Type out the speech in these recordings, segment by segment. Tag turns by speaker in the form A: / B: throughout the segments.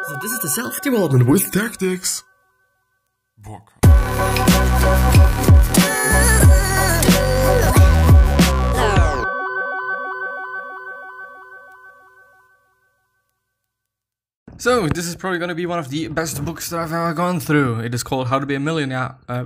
A: So this is the self-development with tactics. Book. So, this is probably going to be one of the best books that I've ever gone through. It is called How to Be a Billionaire by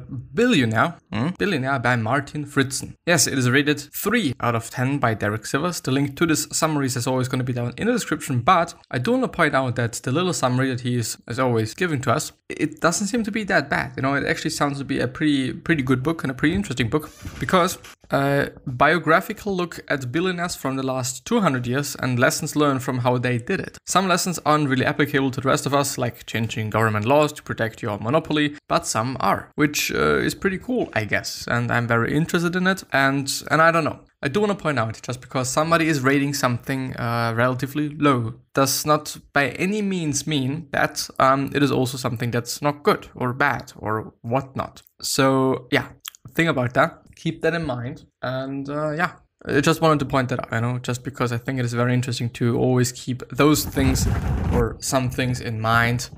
A: Martin Fridson. Yes, it is rated 3 out of 10 by Derek Sivers. The link to this summary is as always going to be down in the description, but I do want to point out that the little summary that he is, as always, giving to us, it doesn't seem to be that bad. You know, it actually sounds to be a pretty good book and a pretty interesting book, because a biographical look at billionaires from the last 200 years and lessons learned from how they did it. Some lessons aren't really applicable to the rest of us, like changing government laws to protect your monopoly, but some are, which is pretty cool, I guess, and I'm very interested in it, and I don't know. I do want to point out, just because somebody is rating something relatively low does not by any means mean that it is also something that's not good or bad or whatnot. So yeah, think about that. Keep that in mind, and yeah, I just wanted to point that out, you know, just because I think it is very interesting to always keep those things or some things in mind.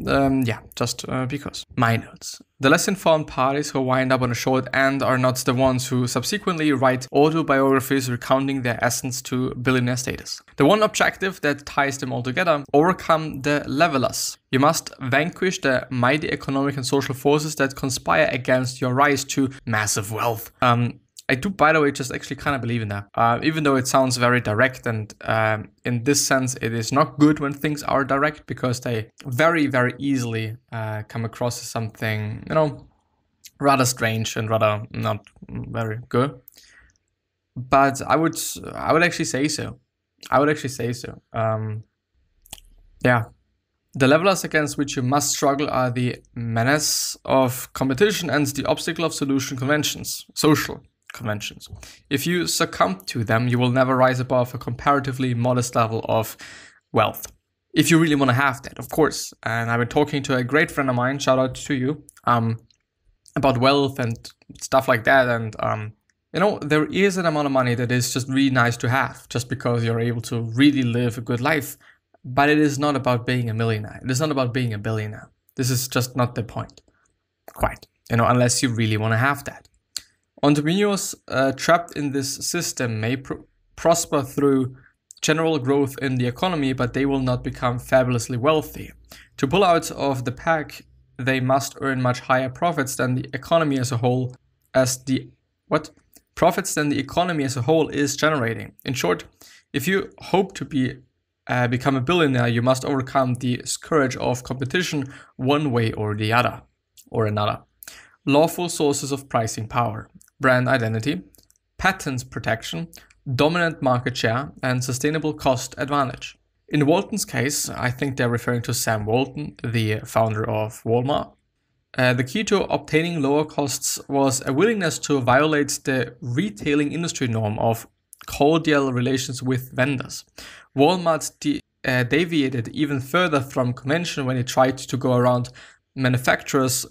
A: Yeah, just because. My notes. The less informed parties who wind up on a short end are not the ones who subsequently write autobiographies recounting their ascent to billionaire status. The one objective that ties them all together: overcome the levelers. You must vanquish the mighty economic and social forces that conspire against your rise to massive wealth. I do, by the way, just actually kind of believe in that. Even though it sounds very direct, and in this sense, it is not good when things are direct, because they very, very easily come across as something, you know, rather strange and rather not very good. But I would actually say so. Yeah. The levelers against which you must struggle are the menace of competition and the obstacle of social conventions. If you succumb to them, you will never rise above a comparatively modest level of wealth. If you really want to have that, of course. And I've been talking to a great friend of mine, shout out to you, about wealth and stuff like that. And, you know, there is an amount of money that is just really nice to have, just because you're able to really live a good life. But it is not about being a millionaire. It is not about being a billionaire. This is just not the point. Quite. You know, unless you really want to have that. Entrepreneurs trapped in this system may prosper through general growth in the economy, but they will not become fabulously wealthy. To pull out of the pack, they must earn much higher profits than the economy as a whole, profits than the economy as a whole is generating. In short, if you hope to become a billionaire, you must overcome the scourge of competition one way or the other, or another. Lawful sources of pricing power: brand identity, patent protection, dominant market share, and sustainable cost advantage. In Walton's case, I think they're referring to Sam Walton, the founder of Walmart. The key to obtaining lower costs was a willingness to violate the retailing industry norm of cordial relations with vendors. Walmart deviated even further from convention when it tried to go around manufacturers'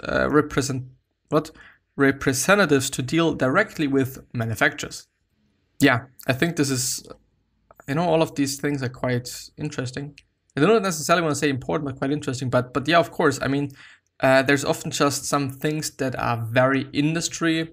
A: representatives to deal directly with manufacturers. Yeah, I think this is, you know, all of these things are quite interesting. I don't necessarily want to say important, but quite interesting. But yeah, of course, I mean, there's often just some things that are very industry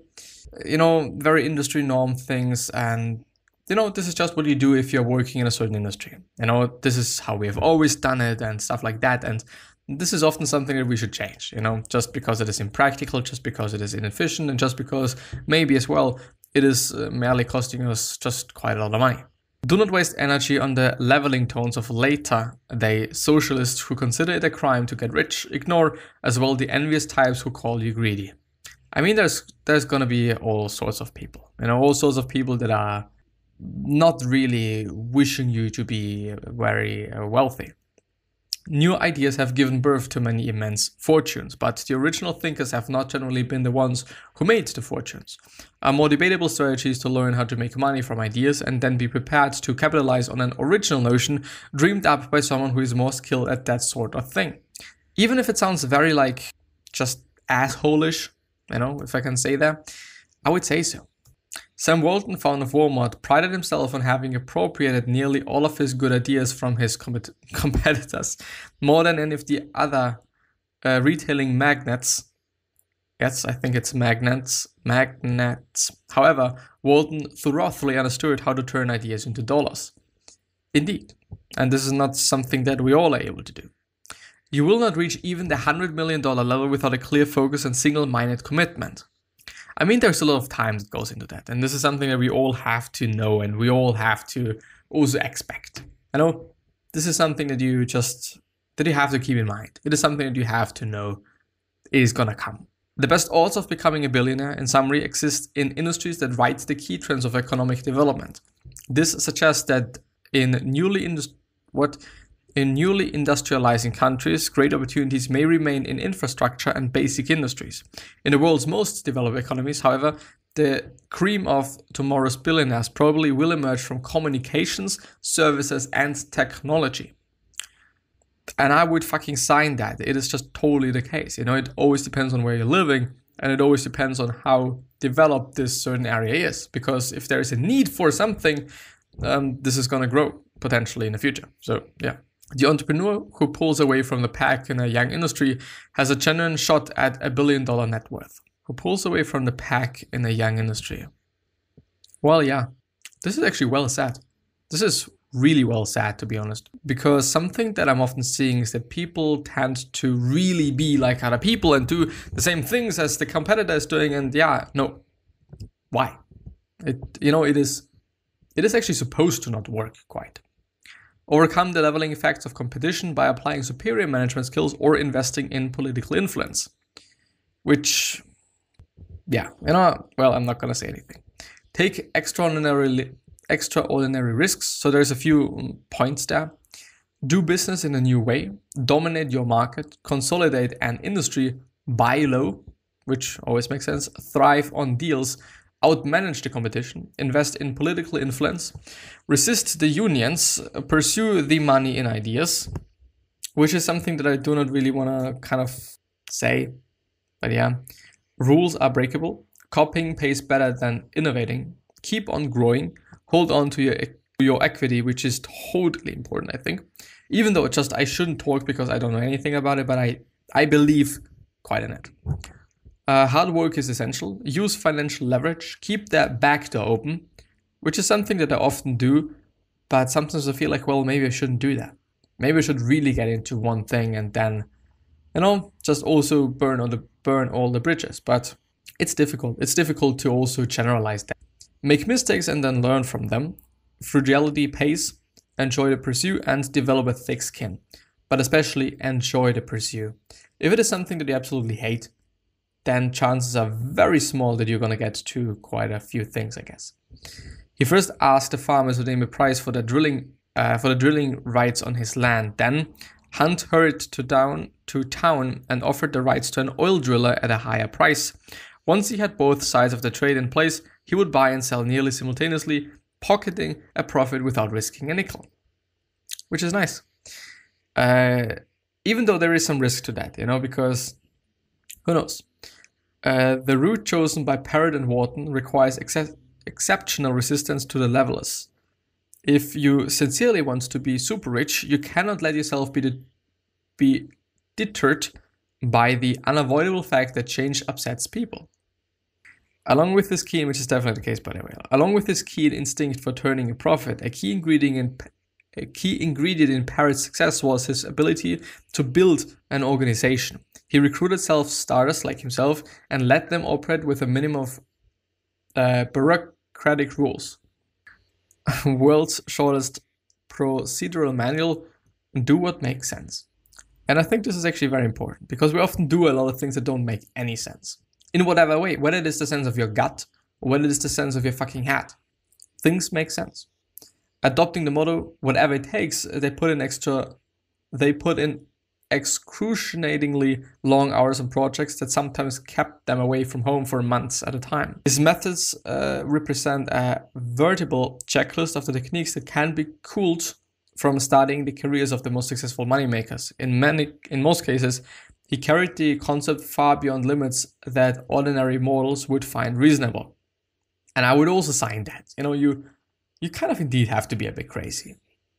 A: norm things, and you know, this is just what you do if you're working in a certain industry. You know, this is how we have always done it and stuff like that. And this is often something that we should change, you know, just because it is impractical, just because it is inefficient, and just because maybe as well it is merely costing us just quite a lot of money. Do not waste energy on the leveling tones of later-day socialists who consider it a crime to get rich. Ignore as well the envious types who call you greedy. I mean, there's gonna be all sorts of people, you know, all sorts of people that are not really wishing you to be very wealthy. New ideas have given birth to many immense fortunes, but the original thinkers have not generally been the ones who made the fortunes. A more debatable strategy is to learn how to make money from ideas and then be prepared to capitalize on an original notion dreamed up by someone who is more skilled at that sort of thing. Even if it sounds very like just asshole-ish, you know, if I can say that, I would say so. Sam Walton, founder of Walmart, prided himself on having appropriated nearly all of his good ideas from his competitors, more than any of the other retailing magnates. Yes, I think it's magnets. However, Walton thoroughly understood how to turn ideas into dollars. Indeed, and this is not something that we all are able to do. You will not reach even the $100 million level without a clear focus and single-minded commitment. I mean, there's a lot of time that goes into that, and this is something that we all have to know and we all have to also expect. I know this is something that you have to keep in mind. It is something that you have to know is gonna come. The best odds of becoming a billionaire, in summary, exist in industries that ride the key trends of economic development. This suggests that in newly industrializing countries, great opportunities may remain in infrastructure and basic industries. In the world's most developed economies, however, the cream of tomorrow's billionaires probably will emerge from communications, services, and technology. And I would fucking sign that. It is just totally the case. It always depends on where you're living, and it always depends on how developed this certain area is. Because if there is a need for something, this is going to grow potentially in the future. So yeah. The entrepreneur who pulls away from the pack in a young industry has a genuine shot at $1 billion net worth. Who pulls away from the pack in a young industry? Well, yeah, this is actually well said. This is really well said, to be honest. Because something that I'm often seeing is that people tend to really be like other people and do the same things as the competitor is doing. And yeah, no. Why? It is actually supposed to not work quite. Overcome the leveling effects of competition by applying superior management skills or investing in political influence. Which, yeah, well, I'm not going to say anything. Take extraordinary risks. So there's a few points there. Do business in a new way. Dominate your market. Consolidate an industry. Buy low, which always makes sense. Thrive on deals. Outmanage the competition, invest in political influence, resist the unions, pursue the money in ideas, which is something that I do not really want to kind of say, but yeah. Rules are breakable, copying pays better than innovating, keep on growing, hold on to your equity, which is totally important, I think. Even though I shouldn't talk because I don't know anything about it, but I believe quite in it. Hard work is essential. Use financial leverage. Keep that back door open, which is something that I often do. But sometimes I feel like, well, maybe I shouldn't do that. Maybe I should really get into one thing and then, just also burn all the bridges. But it's difficult. It's difficult to also generalize that. Make mistakes and then learn from them. Frugality pays. Enjoy the pursuit and develop a thick skin. But especially enjoy the pursuit. If it is something that you absolutely hate, then chances are very small that you're going to get to quite a few things, I guess. He first asked the farmers to name a price for the drilling rights on his land. Then Hunt hurried to town and offered the rights to an oil driller at a higher price. Once he had both sides of the trade in place, he would buy and sell nearly simultaneously, pocketing a profit without risking a nickel. Which is nice. Even though there is some risk to that, because who knows? The route chosen by Parrott and Wharton requires exceptional resistance to the levelers. If you sincerely want to be super rich, you cannot let yourself be deterred by the unavoidable fact that change upsets people. Along with this keen, which is definitely the case by the way, along with this keen instinct for turning a profit, a key ingredient in Parrott's success was his ability to build an organization. He recruited self-starters like himself and let them operate with a minimum of bureaucratic rules. World's shortest procedural manual, do what makes sense. And I think this is actually very important because we often do a lot of things that don't make any sense. In whatever way, whether it is the sense of your gut or whether it is the sense of your fucking head. Things make sense. Adopting the motto, whatever it takes, they put in excruciatingly long hours on projects that sometimes kept them away from home for months at a time. His methods represent a veritable checklist of the techniques that can be culled from studying the careers of the most successful moneymakers. In most cases, he carried the concept far beyond limits that ordinary mortals would find reasonable. And I would also sign that. You kind of indeed have to be a bit crazy,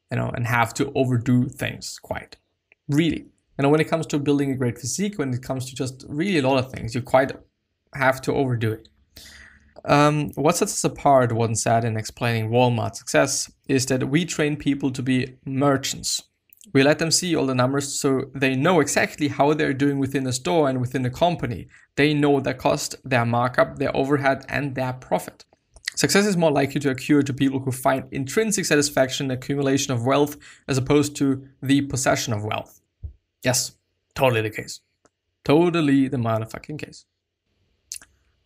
A: and have to overdo things quite. Really. When it comes to building a great physique, when it comes to just really a lot of things, you quite have to overdo it. What sets us apart, one said in explaining Walmart's success, is that we train people to be merchants. We let them see all the numbers so they know exactly how they're doing within the store and within the company. They know their cost, their markup, their overhead, and their profit. Success is more likely to occur to people who find intrinsic satisfaction in the accumulation of wealth as opposed to the possession of wealth. Yes, totally the case. Totally the motherfucking case.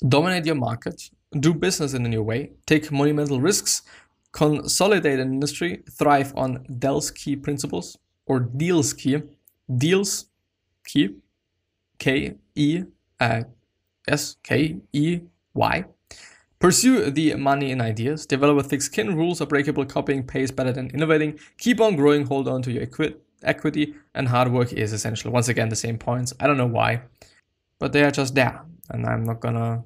A: Dominate your market, do business in a new way, take monumental risks, consolidate an industry, thrive on Dell's key principles, or Deal's key, Deal's key, K-E-S-K-E-Y. Pursue the money in ideas, develop with thick-skin, rules are breakable, copying pays better than innovating, keep on growing, hold on to your equity, and hard work is essential. Once again, the same points. I don't know why, but they are just there, and I'm not gonna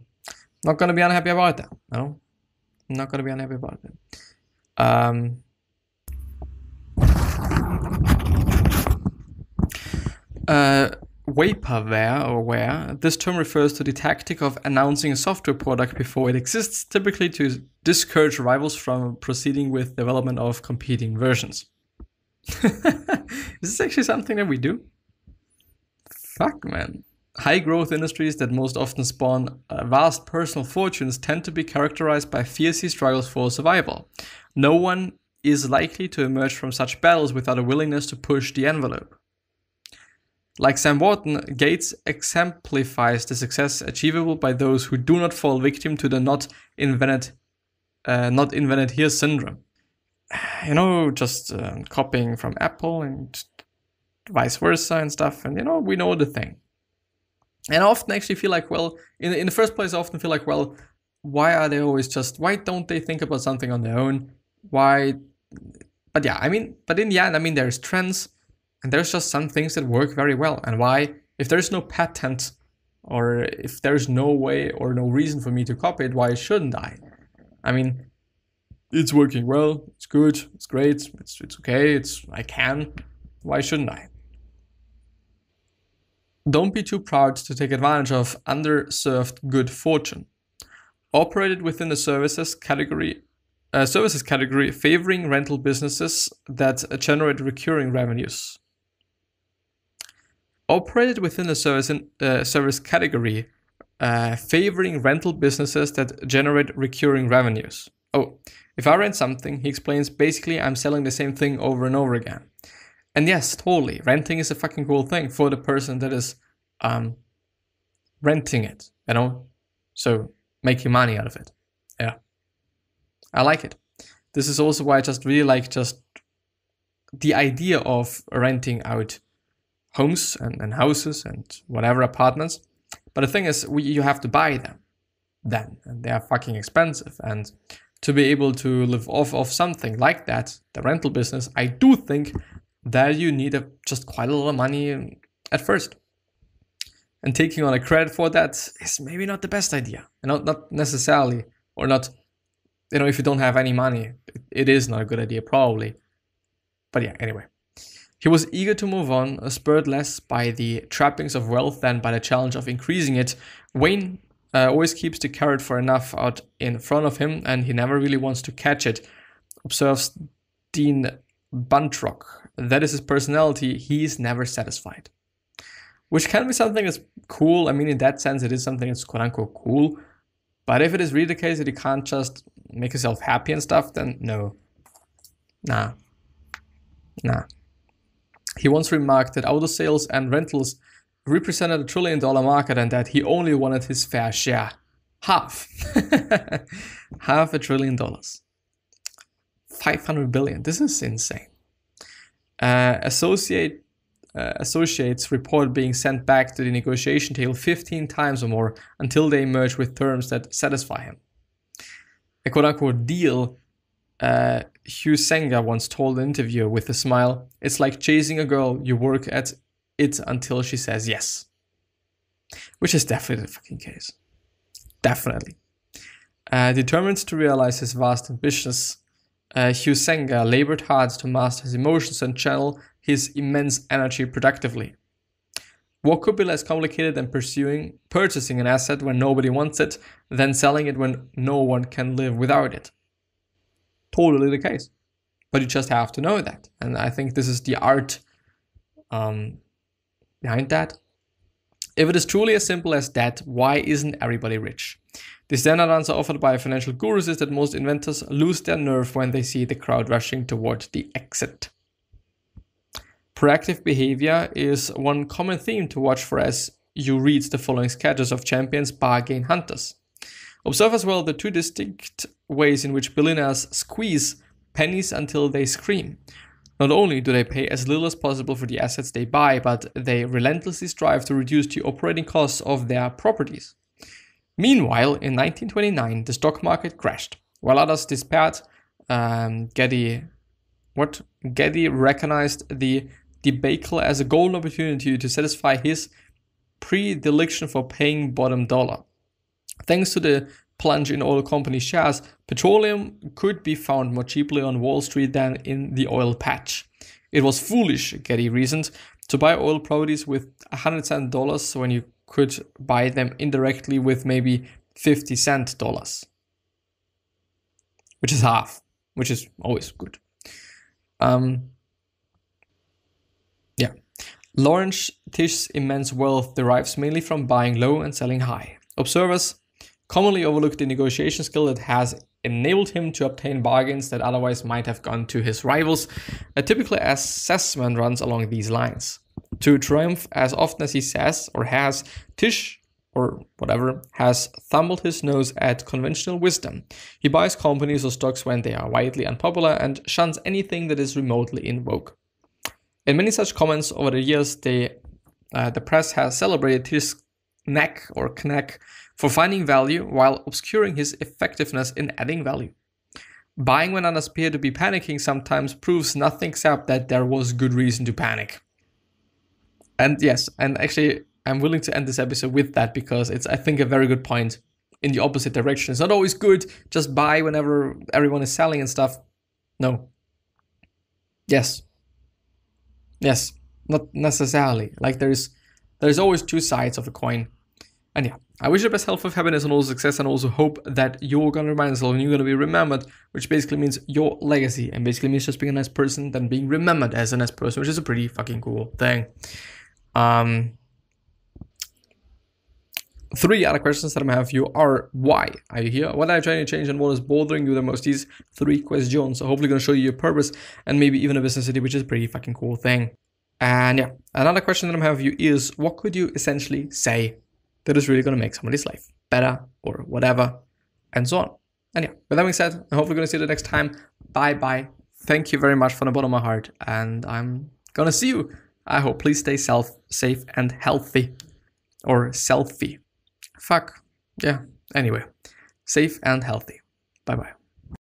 A: be unhappy about that. I'm not gonna be unhappy about it. Vaporware, this term refers to the tactic of announcing a software product before it exists, typically to discourage rivals from proceeding with development of competing versions. Is this actually something that we do? Fuck, man. High growth industries that most often spawn vast personal fortunes tend to be characterized by fierce struggles for survival. No one is likely to emerge from such battles without a willingness to push the envelope. Like Sam Walton, Gates exemplifies the success achievable by those who do not fall victim to the not invented here syndrome. Just copying from Apple and vice versa and stuff. And, we know the thing. And I often actually feel like, well, in the first place, I often feel like, well, why don't they think about something on their own? Why? But yeah, but in the end, there's trends. And there's just some things that work very well. And why, if there's no patent or if there's no way or no reason for me to copy it, why shouldn't I? It's working well, it's good, it's great, it's okay, I can. Why shouldn't I? Don't be too proud to take advantage of underserved good fortune. Operated within the services category, favoring rental businesses that generate recurring revenues. Operated within the service category, favoring rental businesses that generate recurring revenues. Oh, if I rent something, he explains, basically I'm selling the same thing over and over again. And yes, totally, renting is a fucking cool thing for the person that is renting it, so making money out of it. Yeah, I like it. This is also why I just really like just the idea of renting out homes and houses and whatever apartments. But the thing is, you have to buy them then, and they are fucking expensive. And to be able to live off of something like that, the rental business, I do think that you need just quite a lot of money at first. And taking on a credit for that is maybe not the best idea. Not necessarily, or not, if you don't have any money, it is not a good idea probably. But yeah, anyway. He was eager to move on, spurred less by the trappings of wealth than by the challenge of increasing it. Wayne always keeps the carrot for enough out in front of him, and he never really wants to catch it, observes Dean Buntrock. That is his personality. He's never satisfied. Which can be something that's cool. In that sense, it is something that's quote-unquote cool. But if it is really the case that you can't just make yourself happy and stuff, then no. Nah. He once remarked that auto sales and rentals represented $1 trillion market and that he only wanted his fair share. Half. Half $1 trillion. 500 billion. This is insane. Associates report being sent back to the negotiation table 15 times or more until they emerge with terms that satisfy him. A quote-unquote deal, Hugh Senga once told an interviewer with a smile, "It's like chasing a girl, you work at it until she says yes." Which is definitely the fucking case. Definitely. Determined to realize his vast ambitions, Huizenga labored hard to master his emotions and channel his immense energy productively. What could be less complicated than purchasing an asset when nobody wants it, than selling it when no one can live without it? Totally the case. But you just have to know that. And I think this is the art behind that. If it is truly as simple as that, why isn't everybody rich? The standard answer offered by financial gurus is that most inventors lose their nerve when they see the crowd rushing toward the exit. Proactive behavior is one common theme to watch for as you read the following sketches of champions bargain hunters. Observe as well the two distinct ways in which billionaires squeeze pennies until they scream. Not only do they pay as little as possible for the assets they buy, but they relentlessly strive to reduce the operating costs of their properties. Meanwhile, in 1929, the stock market crashed. While others despaired, Getty recognized the debacle as a golden opportunity to satisfy his predilection for paying bottom dollar. Thanks to the plunge in oil company shares, petroleum could be found more cheaply on Wall Street than in the oil patch. It was foolish, Getty reasoned, to buy oil properties with $100 when you could buy them indirectly with maybe $50, which is half, which is always good. Lawrence Tisch's immense wealth derives mainly from buying low and selling high. Observers commonly overlook the negotiation skill that has enabled him to obtain bargains that otherwise might have gone to his rivals. A typical assessment runs along these lines. To triumph as often as he says or has, Tisch or whatever has thumbed his nose at conventional wisdom. He buys companies or stocks when they are widely unpopular and shuns anything that is remotely in vogue. In many such comments over the years, the press has celebrated his knack for finding value while obscuring his effectiveness in adding value. Buying when others appear to be panicking sometimes proves nothing except that there was good reason to panic. And yes, and actually I'm willing to end this episode with that because it's, I think, a very good point in the opposite direction. It's not always good, just buy whenever everyone is selling and stuff. No. Yes, not necessarily. Like there's always two sides of a coin. And yeah, I wish you the best health, of happiness, and also success, and also hope that you're gonna remind yourself and you're gonna be remembered, which basically means your legacy, and basically means just being a nice person, then being remembered as a nice person, which is a pretty fucking cool thing. 3 other questions that I'm gonna have for you are: why are you here? What are you trying to change, and what is bothering you the most? These 3 questions. So hopefully gonna show you your purpose and maybe even a business idea, which is a pretty fucking cool thing. And yeah, another question that I'm gonna have for you is: what could you essentially say that is really gonna make somebody's life better or whatever, and so on. And yeah, with that being said, I'm hopefully gonna see you the next time. Bye bye. Thank you very much from the bottom of my heart, and I'm gonna see you. I hope. Please stay safe and healthy, or selfie. Fuck. Yeah. Anyway, safe and healthy. Bye bye.